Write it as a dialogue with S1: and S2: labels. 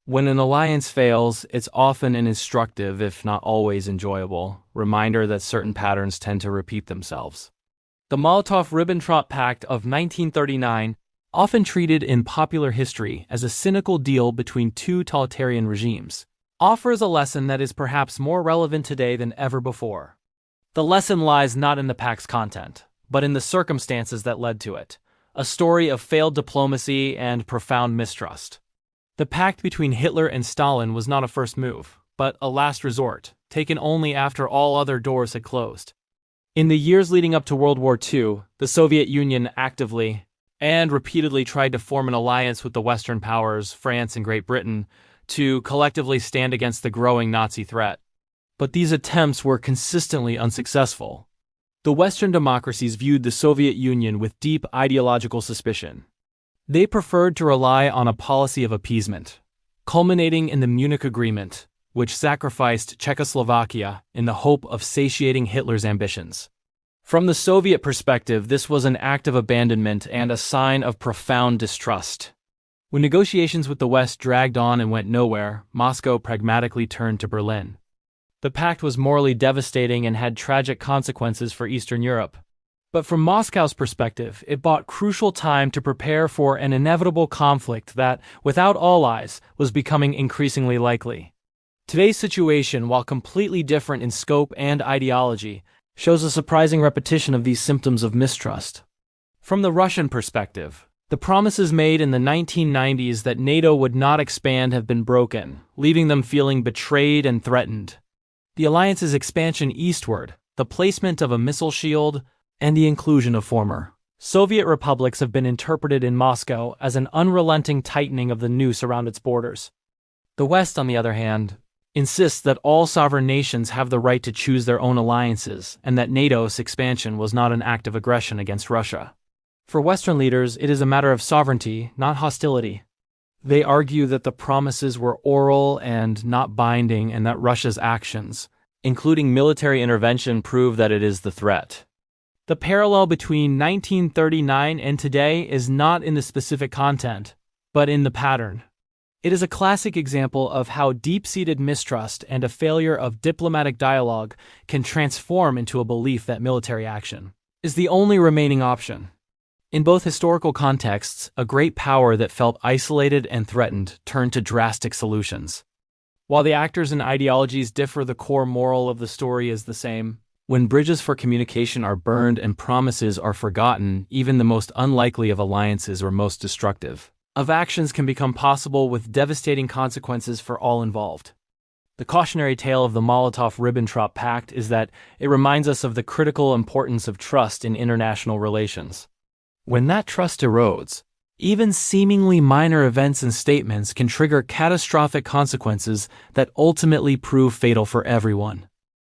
S1: When an alliance fails, it's often an instructive, if not always enjoyable, reminder that certain patterns tend to repeat themselves. The Molotov-Ribbentrop Pact of 1939, often treated in popular history as a cynical deal between two totalitarian regimes, offers a lesson that is perhaps more relevant today than ever before. The lesson lies not in the pact's content, but in the circumstances that led to it, a story of failed diplomacy and profound mistrust. The pact between Hitler and Stalin was not a first move, but a last resort, taken only after all other doors had closed. In the years leading up to World War II, the Soviet Union actively and repeatedly tried to form an alliance with the Western powers, France and Great Britain, to collectively stand against the growing Nazi threat. But these attempts were consistently unsuccessful. The Western democracies viewed the Soviet Union with deep ideological suspicion. They preferred to rely on a policy of appeasement, culminating in the Munich Agreement, which sacrificed Czechoslovakia in the hope of satiating Hitler's ambitions. From the Soviet perspective, this was an act of abandonment and a sign of profound distrust. When negotiations with the West dragged on and went nowhere, Moscow pragmatically turned to Berlin. The pact was morally devastating and had tragic consequences for Eastern Europe. But from Moscow's perspective, it bought crucial time to prepare for an inevitable conflict that, without all eyes, was becoming increasingly likely. Today's situation, while completely different in scope and ideology, shows a surprising repetition of these symptoms of mistrust. From the Russian perspective, the promises made in the 1990s that NATO would not expand have been broken, leaving them feeling betrayed and threatened. The alliance's expansion eastward, the placement of a missile shield, and the inclusion of former Soviet republics have been interpreted in Moscow as an unrelenting tightening of the noose around its borders. The West, on the other hand, insists that all sovereign nations have the right to choose their own alliances and that NATO's expansion was not an act of aggression against Russia. For Western leaders, it is a matter of sovereignty, not hostility. They argue that the promises were oral and not binding and that Russia's actions, including military intervention, prove that it is the threat. The parallel between 1939 and today is not in the specific content, but in the pattern. It is a classic example of how deep-seated mistrust and a failure of diplomatic dialogue can transform into a belief that military action is the only remaining option. In both historical contexts, a great power that felt isolated and threatened turned to drastic solutions. While the actors and ideologies differ, the core moral of the story is the same. When bridges for communication are burned and promises are forgotten, even the most unlikely of alliances or most destructive of actions can become possible with devastating consequences for all involved. The cautionary tale of the Molotov-Ribbentrop Pact is that it reminds us of the critical importance of trust in international relations. When that trust erodes, even seemingly minor events and statements can trigger catastrophic consequences that ultimately prove fatal for everyone.